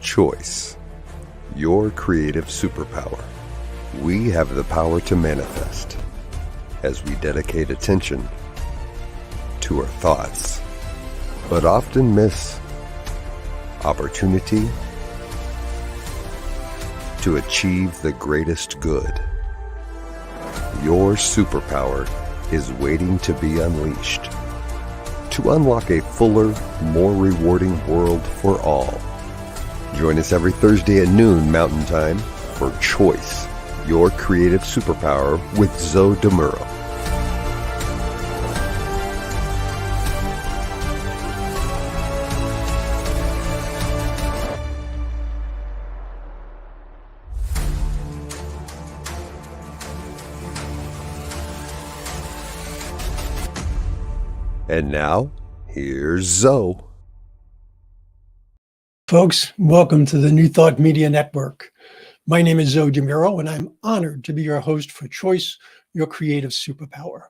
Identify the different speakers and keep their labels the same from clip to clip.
Speaker 1: Choice, your creative superpower. We have the power to manifest as we dedicate attention to our thoughts, but often miss opportunity to achieve the greatest good. Your superpower is waiting to be unleashed to unlock a fuller, more rewarding world for all. Join us every Thursday at noon Mountain Time for Choice, your creative superpower with Zoe Muro. And now, here's Zoe.
Speaker 2: Folks, welcome to the New Thought Media Network. My name is Zoe Muro, and I'm honored to be your host for Choice, Your Creative Superpower.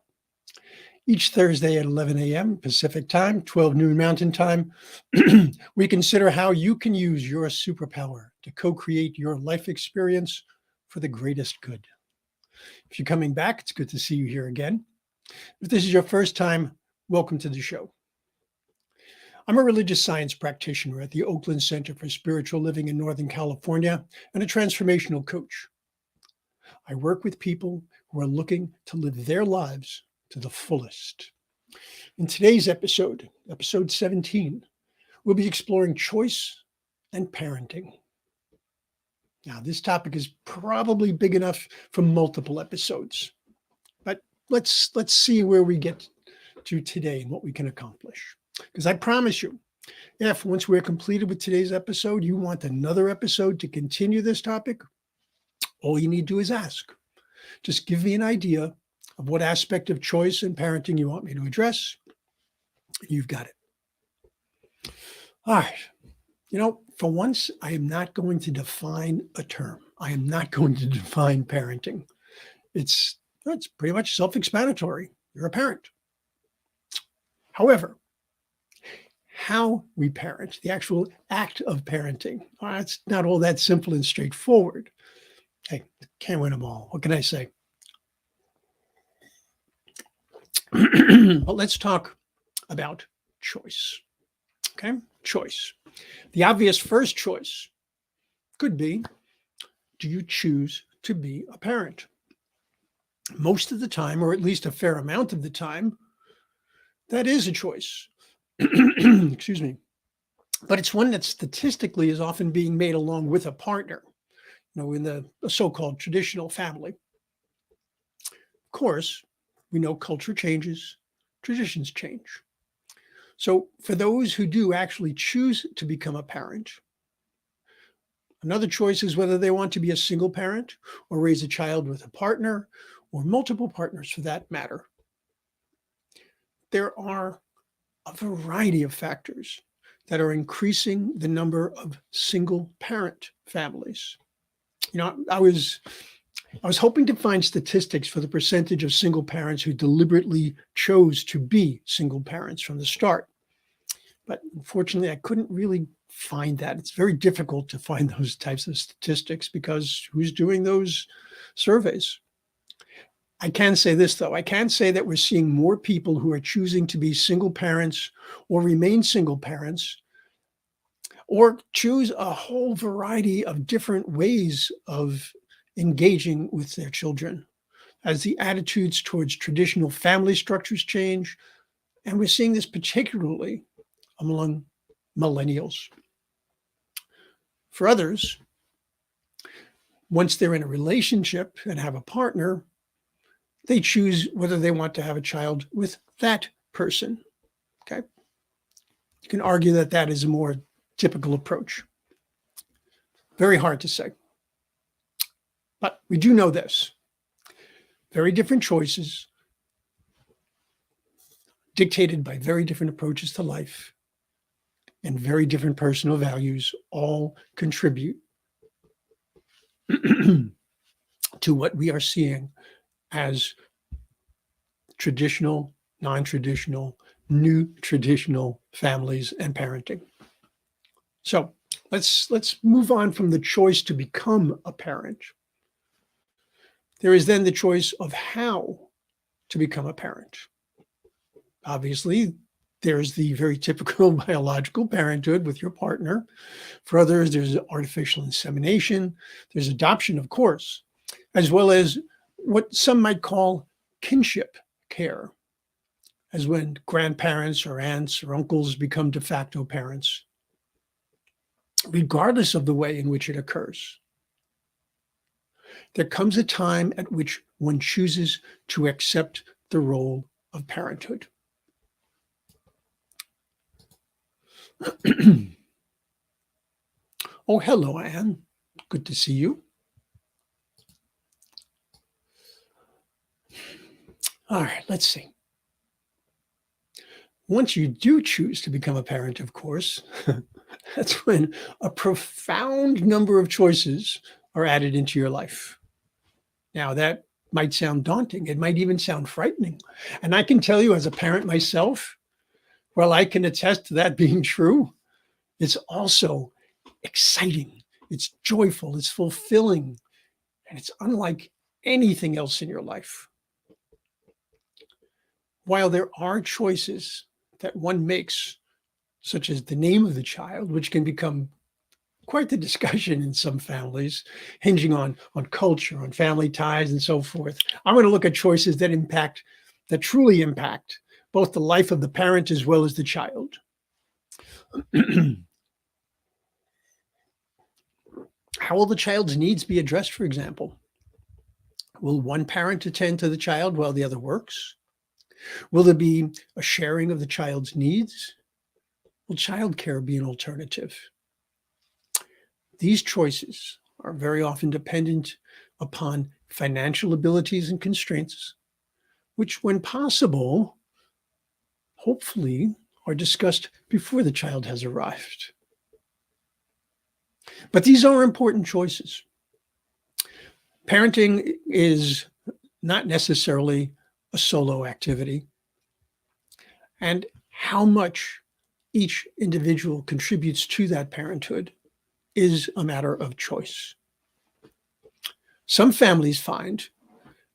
Speaker 2: Each Thursday at 11 a.m. Pacific Time, 12 noon Mountain Time, we consider how you can use your superpower to co-create your life experience for the greatest good. If you're coming back, it's good to see you here again. If this is your first time, welcome to the show. I'm a religious science practitioner at the Oakland Center for Spiritual Living in Northern California and a transformational coach. I work with people who are looking to live their lives to the fullest. In today's episode, episode 17, we'll be exploring choice and parenting. Now, this topic is probably big enough for multiple episodes, but let's see where we get to today and what we can accomplish. Because I promise you, if once we're completed with today's episode, you want another episode to continue this topic, all you need to do is ask. Just give me an idea of what aspect of choice and parenting you want me to address. You've got it. All right. For once, I am not going to define a term. I am not going to define parenting. It's pretty much self-explanatory. You're a parent. However, how we parent, the actual act of parenting, it's not all that simple and straightforward. Hey, can't win them all. What can I say? But let's talk about choice. Okay, choice. The obvious first choice could be, do you choose to be a parent? Most of the time, or at least a fair amount of the time, that is a choice. Excuse me. But it's one that statistically is often being made along with a partner, in the so-called traditional family. Of course, we know culture changes, traditions change. So for those who do actually choose to become a parent, another choice is whether they want to be a single parent or raise a child with a partner or multiple partners for that matter. There are a variety of factors that are increasing the number of single parent families. I was hoping to find statistics for the percentage of single parents who deliberately chose to be single parents from the start. But unfortunately, I couldn't really find that. It's very difficult to find those types of statistics because who's doing those surveys? I can say this, though. I can say that we're seeing more people who are choosing to be single parents or remain single parents or choose a whole variety of different ways of engaging with their children as the attitudes towards traditional family structures change. And we're seeing this particularly among millennials. For others, once they're in a relationship and have a partner, they choose whether they want to have a child with that person. Okay. You can argue that that is a more typical approach. Very hard to say. But we do know this. Very different choices dictated by very different approaches to life and very different personal values all contribute to what we are seeing as traditional, non-traditional, new traditional families and parenting. So Let's move on from the choice to become a parent. There is then the choice of how to become a parent. Obviously, there's the very typical biological parenthood with your partner. For others, there's artificial insemination. There's adoption, of course, as well as what some might call kinship care, as when grandparents or aunts or uncles become de facto parents, regardless of the way in which it occurs. There comes a time at which one chooses to accept the role of parenthood. Oh, hello, Anne. Good to see you. All right, let's see. Once you do choose to become a parent, of course, that's when a profound number of choices are added into your life. Now, that might sound daunting. It might even sound frightening. And I can tell you, as a parent myself, while I can attest to that being true, it's also exciting, it's joyful, it's fulfilling, and it's unlike anything else in your life. While there are choices that one makes, such as the name of the child, which can become quite the discussion in some families, hinging on culture, on family ties, and so forth, I'm going to look at choices that truly impact both the life of the parent as well as the child. How will the child's needs be addressed, for example? Will one parent attend to the child while the other works? Will there be a sharing of the child's needs? Will childcare be an alternative? These choices are very often dependent upon financial abilities and constraints, which, when possible, hopefully are discussed before the child has arrived. But these are important choices. Parenting is not necessarily a solo activity, and how much each individual contributes to that parenthood is a matter of choice. Some families find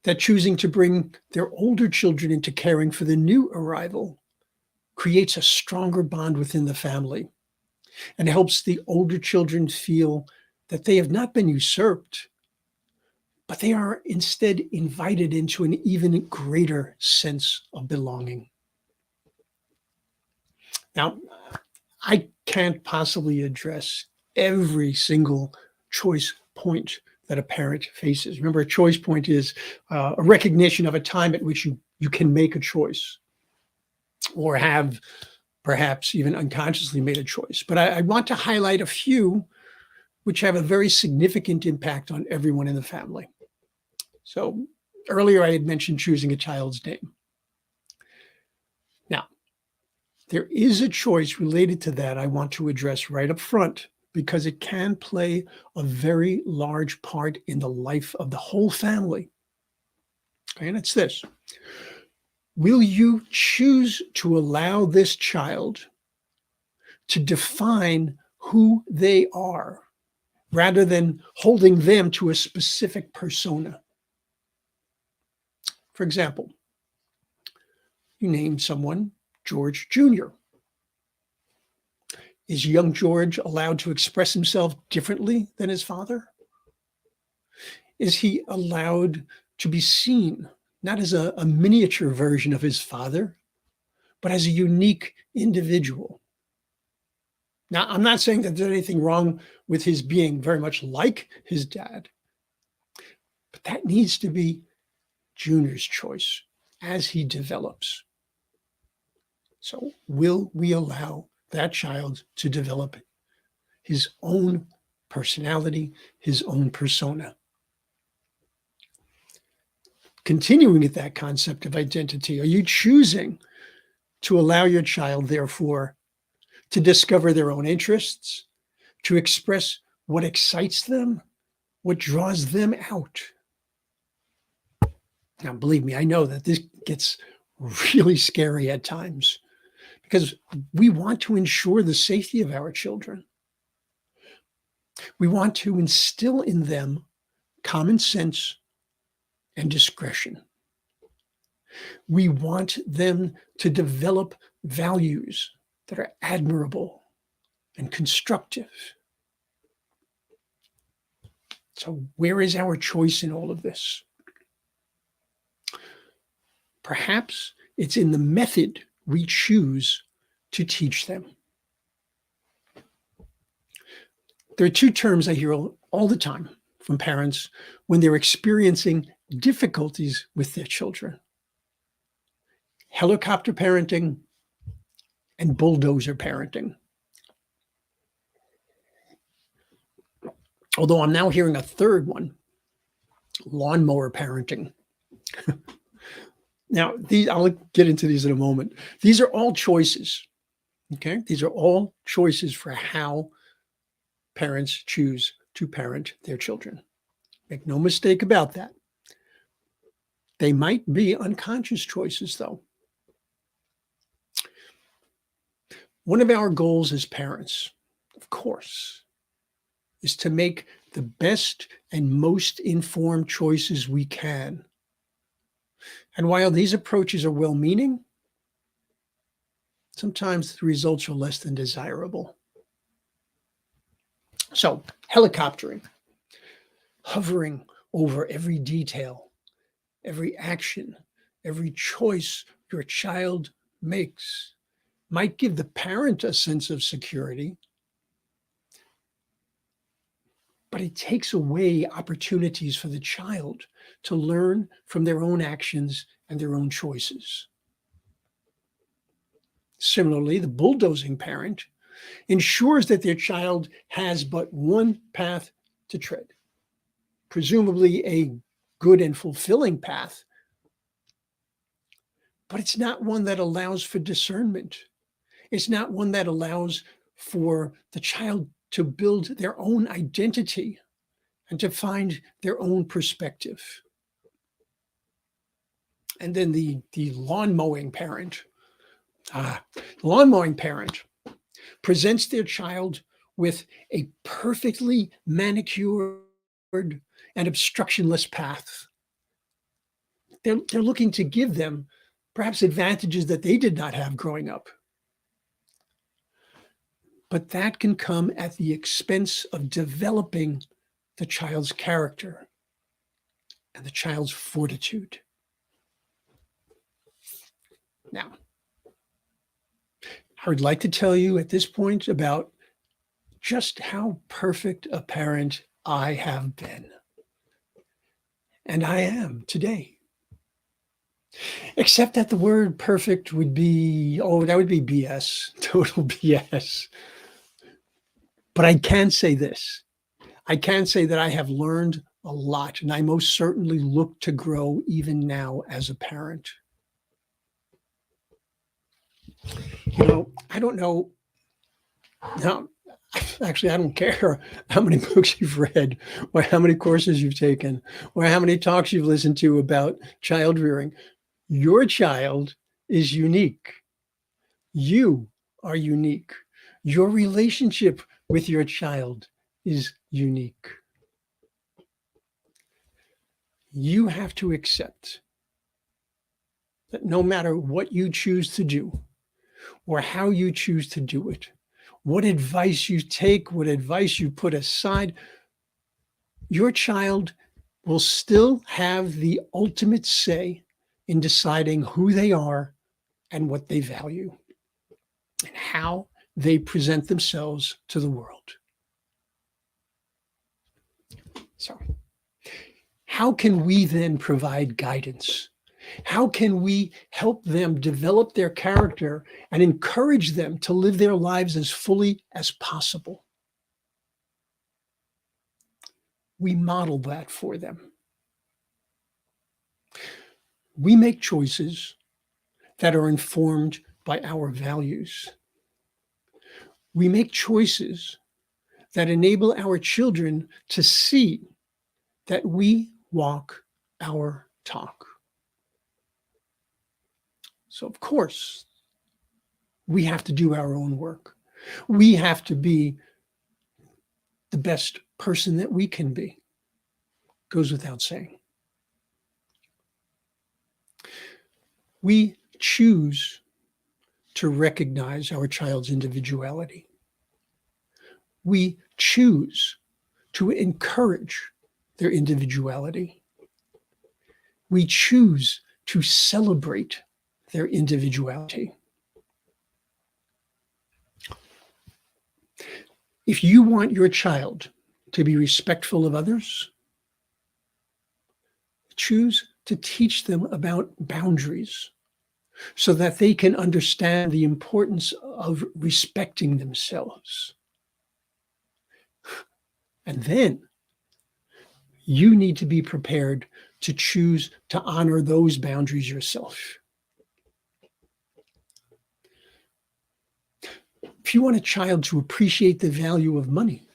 Speaker 2: that choosing to bring their older children into caring for the new arrival creates a stronger bond within the family and helps the older children feel that they have not been usurped, but they are instead invited into an even greater sense of belonging. Now, I can't possibly address every single choice point that a parent faces. Remember, a choice point is a recognition of a time at which you can make a choice or have perhaps even unconsciously made a choice. But I want to highlight a few which have a very significant impact on everyone in the family. So earlier I had mentioned choosing a child's name. Now, there is a choice related to that I want to address right up front because it can play a very large part in the life of the whole family. Okay, and it's this. Will you choose to allow this child to define who they are rather than holding them to a specific persona? For example, you name someone George Jr. Is young George allowed to express himself differently than his father? Is he allowed to be seen not as a miniature version of his father, but as a unique individual? Now, I'm not saying that there's anything wrong with his being very much like his dad, but that needs to be Junior's choice as he develops. So will we allow that child to develop his own personality, his own persona? Continuing with that concept of identity, are you choosing to allow your child, therefore, to discover their own interests, to express what excites them, what draws them out? Now, believe me, I know that this gets really scary at times because we want to ensure the safety of our children. We want to instill in them common sense and discretion. We want them to develop values that are admirable and constructive. So, where is our choice in all of this? Perhaps it's in the method we choose to teach them. There are two terms I hear all the time from parents when they're experiencing difficulties with their children: helicopter parenting and bulldozer parenting. Although I'm now hearing a third one: lawnmower parenting. Now, I'll get into these in a moment. These are all choices, okay? These are all choices for how parents choose to parent their children. Make no mistake about that. They might be unconscious choices, though. One of our goals as parents, of course, is to make the best and most informed choices we can. And while these approaches are well-meaning, sometimes the results are less than desirable. So, helicoptering, hovering over every detail, every action, every choice your child makes, might give the parent a sense of security, but it takes away opportunities for the child to learn from their own actions and their own choices. Similarly, the bulldozing parent ensures that their child has but one path to tread, presumably a good and fulfilling path, but it's not one that allows for discernment. It's not one that allows for the child to build their own identity and to find their own perspective. And then the lawn mowing parent. The lawn mowing parent presents their child with a perfectly manicured and obstructionless path. They're looking to give them perhaps advantages that they did not have growing up. But that can come at the expense of developing the child's character and the child's fortitude. Now, I would like to tell you at this point about just how perfect a parent I have been. And I am today. Except that the word perfect would be, that would be BS, total BS. But I can say this. I can say that I have learned a lot, and I most certainly look to grow even now as a parent. You know, I don't know. Now, actually, I don't care how many books you've read or how many courses you've taken or how many talks you've listened to about child rearing. Your child is unique. You are unique. Your relationship with your child is unique. You have to accept that no matter what you choose to do or how you choose to do it, what advice you take, what advice you put aside, your child will still have the ultimate say in deciding who they are and what they value and how they present themselves to the world. So, how can we then provide guidance? How can we help them develop their character and encourage them to live their lives as fully as possible? We model that for them. We make choices that are informed by our values. We make choices that enable our children to see that we walk our talk. So, of course, we have to do our own work. We have to be the best person that we can be. Goes without saying. We choose to recognize our child's individuality. We choose to encourage their individuality. We choose to celebrate their individuality. If you want your child to be respectful of others, choose to teach them about boundaries so that they can understand the importance of respecting themselves. And then you need to be prepared to choose to honor those boundaries yourself. If you want a child to appreciate the value of money,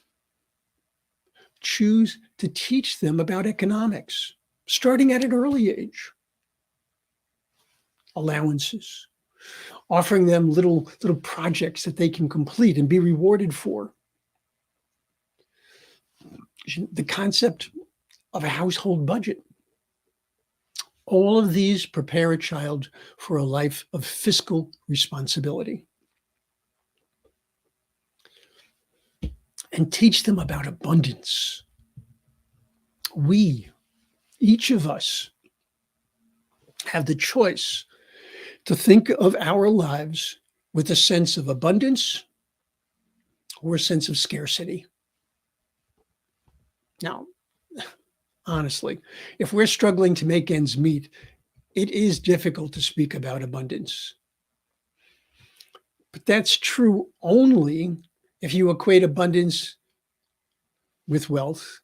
Speaker 2: choose to teach them about economics, starting at an early age. Allowances, offering them little projects that they can complete and be rewarded for. The concept of a household budget. All of these prepare a child for a life of fiscal responsibility. And teach them about abundance. We, each of us, have the choice to think of our lives with a sense of abundance or a sense of scarcity. Now, honestly, if we're struggling to make ends meet, it is difficult to speak about abundance. But that's true only if you equate abundance with wealth,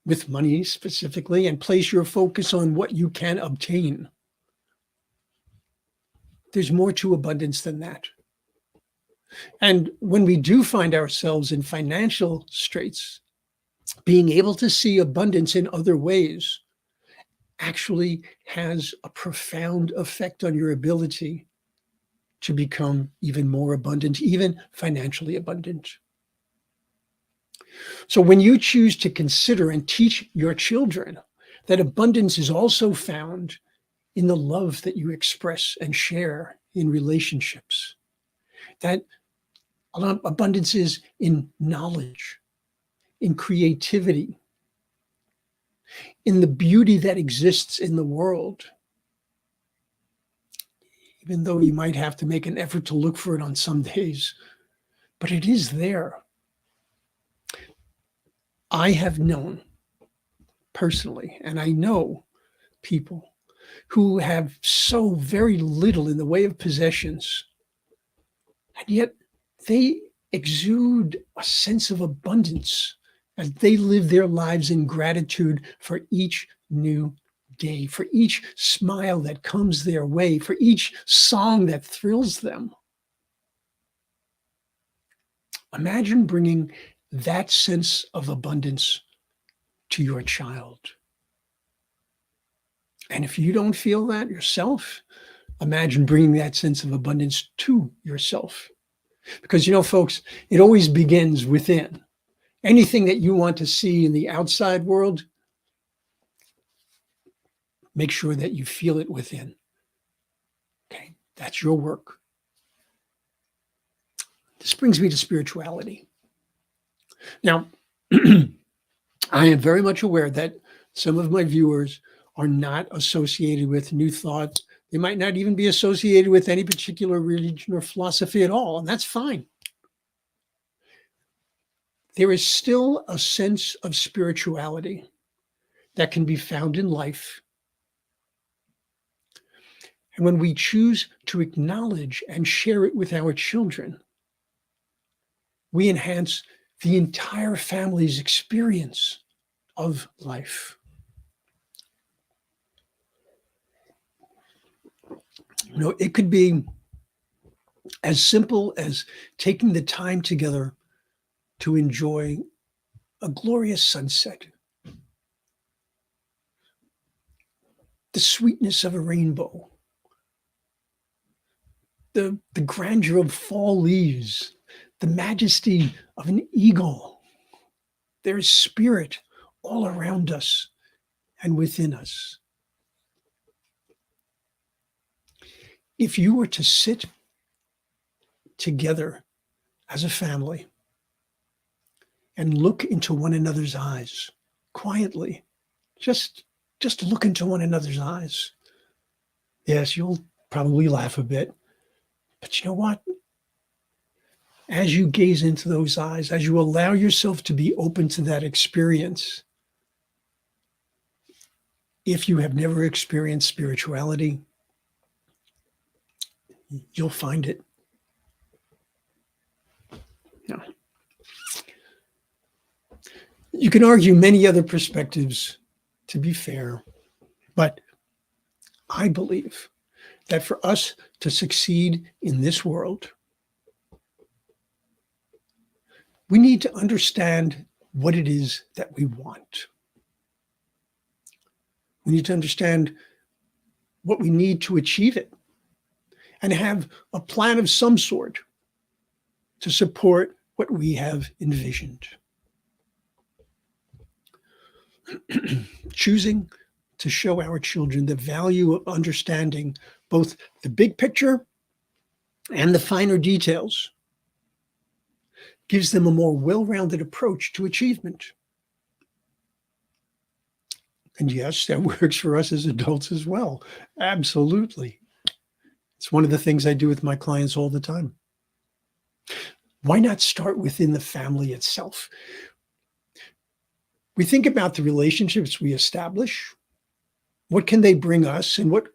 Speaker 2: with money specifically, and place your focus on what you can obtain. There's more to abundance than that. And when we do find ourselves in financial straits, being able to see abundance in other ways actually has a profound effect on your ability to become even more abundant, even financially abundant. So when you choose to consider and teach your children that abundance is also found in the love that you express and share in relationships, that abundance is in knowledge, in creativity, in the beauty that exists in the world, even though you might have to make an effort to look for it on some days, but it is there. I have known personally, and I know people who have so very little in the way of possessions, and yet they exude a sense of abundance as they live their lives in gratitude for each new day, for each smile that comes their way, for each song that thrills them. Imagine bringing that sense of abundance to your child. And if you don't feel that yourself, imagine bringing that sense of abundance to yourself. Because, folks, it always begins within. Anything that you want to see in the outside world, make sure that you feel it within. Okay, that's your work. This brings me to spirituality. Now, I am very much aware that some of my viewers are not associated with New Thought. They might not even be associated with any particular religion or philosophy at all, and that's fine. There is still a sense of spirituality that can be found in life. And when we choose to acknowledge and share it with our children, we enhance the entire family's experience of life. It could be as simple as taking the time together to enjoy a glorious sunset, the sweetness of a rainbow, the grandeur of fall leaves, the majesty of an eagle. There is spirit all around us and within us. If you were to sit together as a family and look into one another's eyes quietly, just look into one another's eyes. Yes, you'll probably laugh a bit, but you know what? As you gaze into those eyes, as you allow yourself to be open to that experience, if you have never experienced spirituality, you'll find it. Yeah. You can argue many other perspectives, to be fair, but I believe that for us to succeed in this world, we need to understand what it is that we want. We need to understand what we need to achieve it and have a plan of some sort to support what we have envisioned. Choosing to show our children the value of understanding both the big picture and the finer details gives them a more well-rounded approach to achievement. And yes, that works for us as adults as well. Absolutely. It's one of the things I do with my clients all the time. Why not start within the family itself? We think about the relationships we establish. What can they bring us and what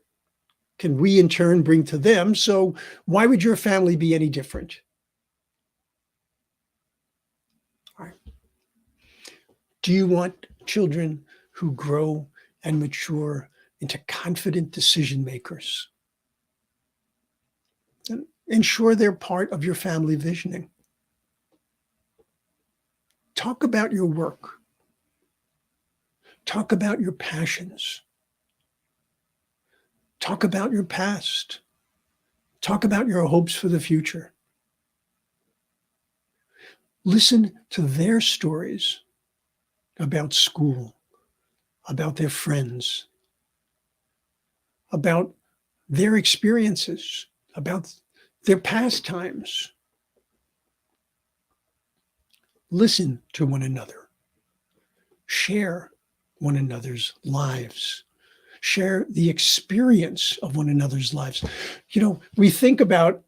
Speaker 2: can we in turn bring to them? So why would your family be any different? All right. Do you want children who grow and mature into confident decision makers? And ensure they're part of your family visioning. Talk about your work. Talk about your passions. Talk about your past. Talk about your hopes for the future. Listen to their stories about school, about their friends, about their experiences, about their pastimes. Listen to one another. Share one another's lives. Share the experience of one another's lives. You know, we think about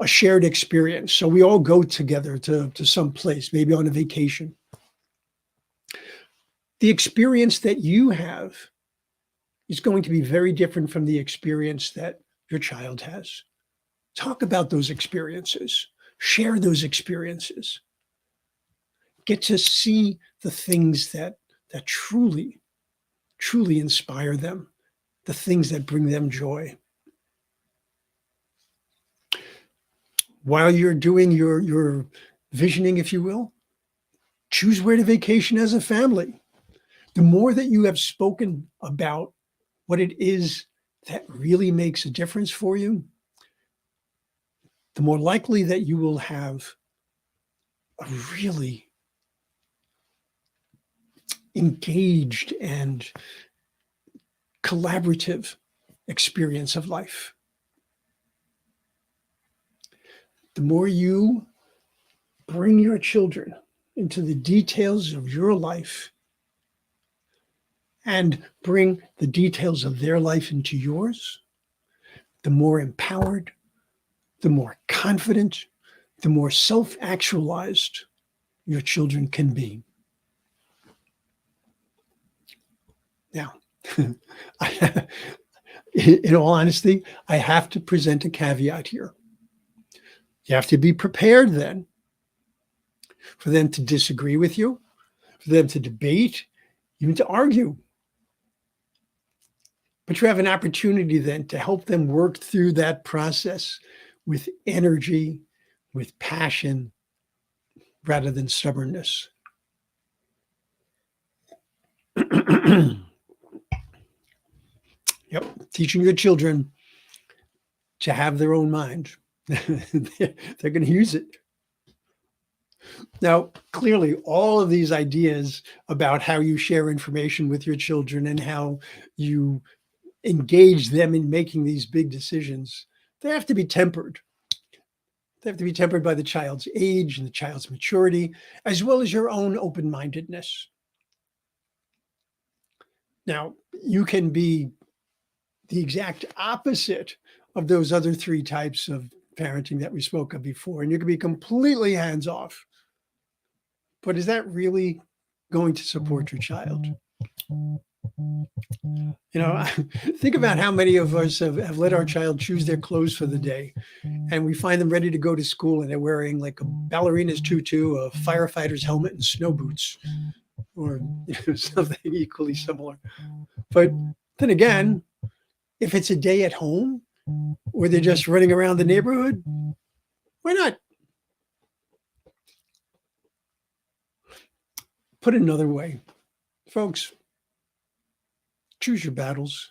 Speaker 2: a shared experience. So we all go together to some place, maybe on a vacation. The experience that you have is going to be very different from the experience that your child has. Talk about those experiences. Share those experiences. Get to see the things that truly inspire them, the things that bring them joy. While you're doing your visioning, if you will, choose where to vacation as a family. The more that you have spoken about what it is that really makes a difference for you, the more likely that you will have a really engaged and collaborative experience of life. The more you bring your children into the details of your life and bring the details of their life into yours, the more empowered, the more confident, the more self-actualized your children can be. Now, in all honesty, I have to present a caveat here. You have to be prepared then for them to disagree with you, for them to debate, even to argue. But you have an opportunity then to help them work through that process with energy, with passion, rather than stubbornness. Yep, teaching your children to have their own mind. They're going to use it. Now, clearly, all of these ideas about how you share information with your children and how you engage them in making these big decisions, they have to be tempered. They have to be tempered by the child's age and the child's maturity, as well as your own open-mindedness. Now, you can be the exact opposite of those other three types of parenting that we spoke of before, and you can be completely hands-off. But is that really going to support your child? Think about how many of us have let our child choose their clothes for the day, and we find them ready to go to school and they're wearing like a ballerina's tutu, a firefighter's helmet, and snow boots, or something equally similar. But then again, if it's a day at home or they're just running around the neighborhood, why not? Put another way, folks, choose your battles.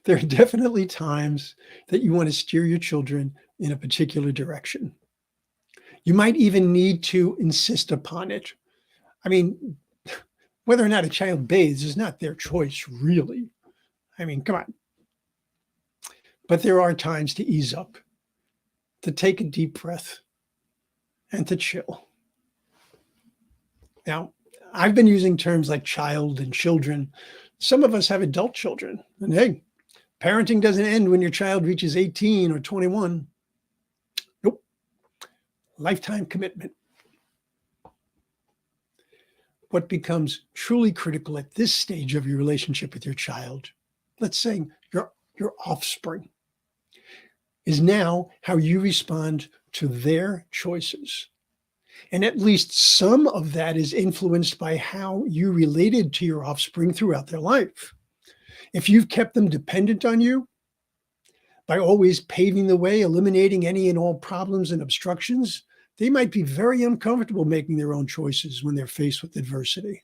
Speaker 2: There are definitely times that you want to steer your children in a particular direction. You might even need to insist upon it. I mean, whether or not a child bathes is not their choice, really. I mean, come on. But there are times to ease up, to take a deep breath, and to chill. Now, I've been using terms like child and children. Some of us have adult children. And hey, parenting doesn't end when your child reaches 18 or 21. Nope. Lifetime commitment. What becomes truly critical at this stage of your relationship with your child, let's say your offspring, is now how you respond to their choices. And at least some of that is influenced by how you related to your offspring throughout their life. If you've kept them dependent on you by always paving the way, eliminating any and all problems and obstructions, they might be very uncomfortable making their own choices when they're faced with adversity.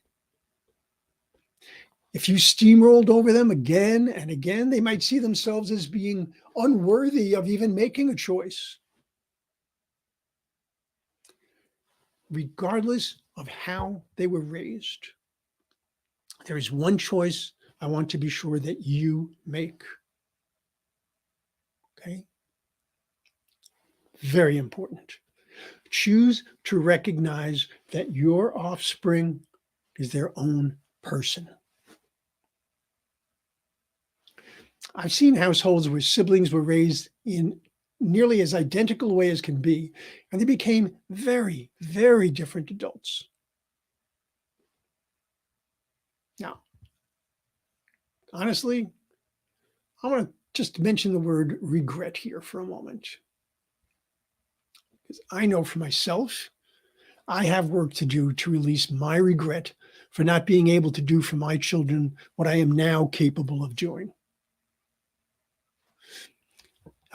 Speaker 2: If you steamrolled over them again and again, they might see themselves as being unworthy of even making a choice. Regardless of how they were raised, there is one choice I want to be sure that you make. Okay? Very important. Choose to recognize that your offspring is their own person. I've seen households where siblings were raised in nearly as identical a way as can be, and they became very, very different adults. Now, honestly, I want to just mention the word regret here for a moment. Because I know for myself, I have work to do to release my regret for not being able to do for my children what I am now capable of doing.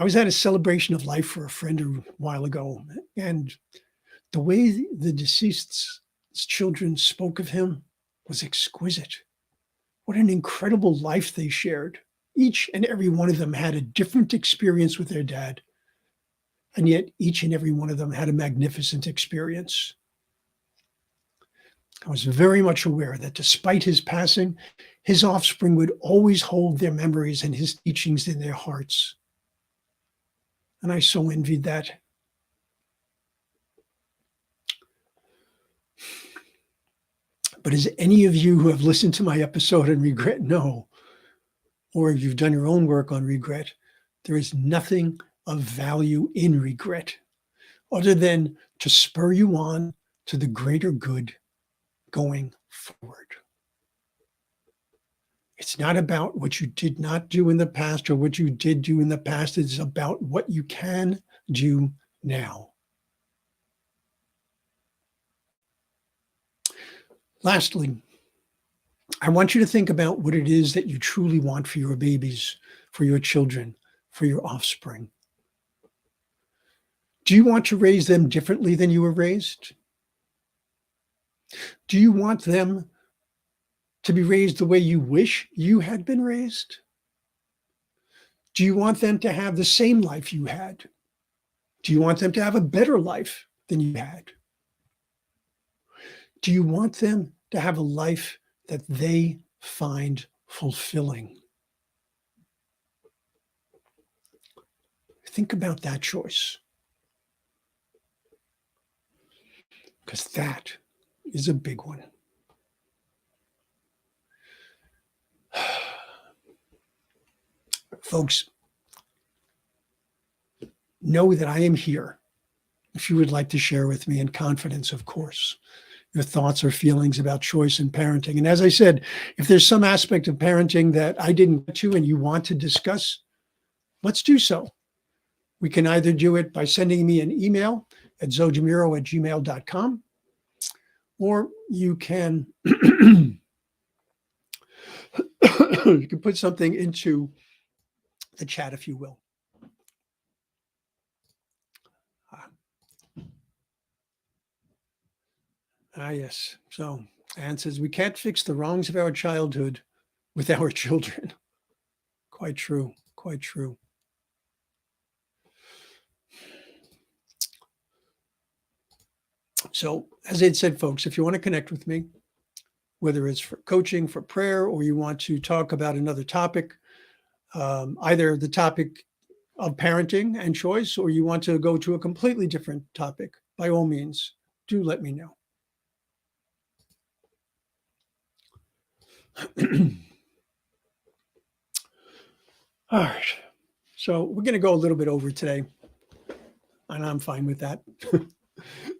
Speaker 2: I was at a celebration of life for a friend a while ago, and the way the deceased's children spoke of him was exquisite. What an incredible life they shared. Each and every one of them had a different experience with their dad, and yet each and every one of them had a magnificent experience. I was very much aware that despite his passing, his offspring would always hold their memories and his teachings in their hearts. And I so envied that. But as any of you who have listened to my episode on regret know, or if you've done your own work on regret, there is nothing of value in regret other than to spur you on to the greater good going forward. It's not about what you did not do in the past or what you did do in the past. It's about what you can do now. Lastly, I want you to think about what it is that you truly want for your babies, for your children, for your offspring. Do you want to raise them differently than you were raised? Do you want them to be raised the way you wish you had been raised? Do you want them to have the same life you had? Do you want them to have a better life than you had? Do you want them to have a life that they find fulfilling? Think about that choice, because that is a big one. Folks, know that I am here if you would like to share with me in confidence, of course, your thoughts or feelings about choice and parenting. And as I said, if there's some aspect of parenting that I didn't get to and you want to discuss, let's do so. We can either do it by sending me an email at zodemuro@gmail.com, or you can you can put something into the chat, if you will. Yes. So Anne says, we can't fix the wrongs of our childhood with our children. Quite true. Quite true. So as I said, folks, if you want to connect with me, whether it's for coaching, for prayer, or you want to talk about another topic, either the topic of parenting and choice, or you want to go to a completely different topic, by all means, do let me know. All right. So we're going to go a little bit over today, and I'm fine with that.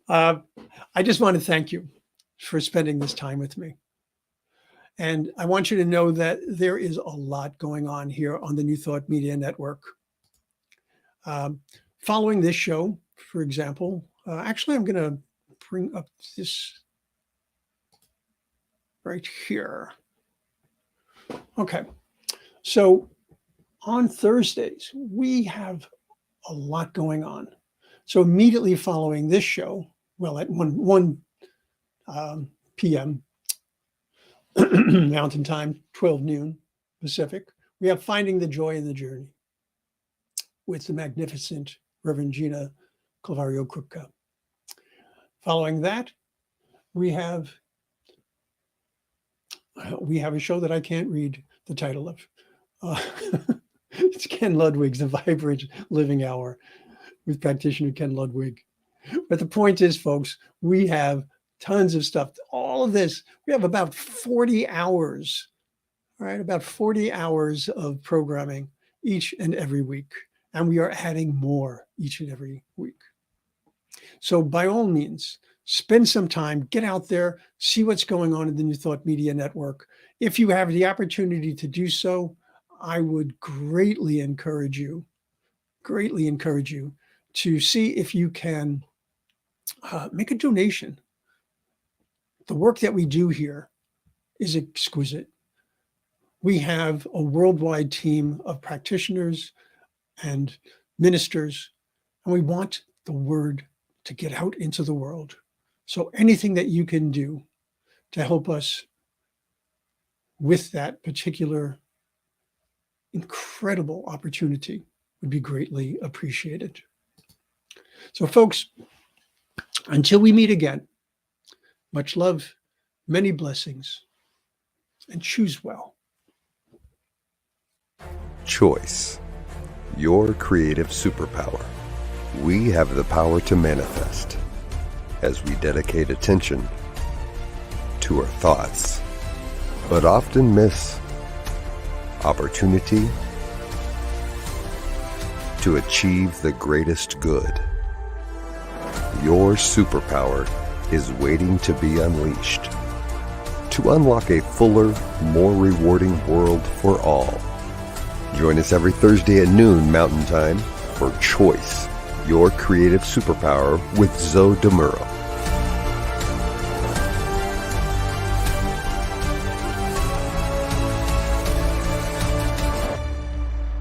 Speaker 2: I just want to thank you for spending this time with me. And I want you to know that there is a lot going on here on the New Thought Media Network. Following this show, for example, actually, I'm going to bring up this right here. Okay. So on Thursdays, we have a lot going on. So immediately following this show, well, at 1 p.m. Mountain Time, 12 noon Pacific, we have Finding the Joy in the Journey with the magnificent Reverend Gina Clavario-Krupka. Following that, we have a show that I can't read the title of. It's Ken Ludwig's The Vibrant Living Hour with practitioner Ken Ludwig. But the point is, folks, we have tons of stuff. All of this, we have about 40 hours, right? About 40 hours of programming each and every week. And we are adding more each and every week. So by all means, spend some time, get out there, see what's going on in the New Thought Media Network. If you have the opportunity to do so, I would greatly encourage you to see if you can make a donation. The work that we do here is exquisite. We have a worldwide team of practitioners and ministers, and we want the word to get out into the world. So anything that you can do to help us with that particular incredible opportunity would be greatly appreciated. So folks, until we meet again, much love, many blessings, and choose well.
Speaker 1: Choice, your creative superpower. We have the power to manifest as we dedicate attention to our thoughts, but often miss opportunity to achieve the greatest good. Your superpower is waiting to be unleashed to unlock a fuller, more rewarding world for all. Join us every Thursday at noon Mountain Time for Choice, your creative superpower with Zo DeMuro.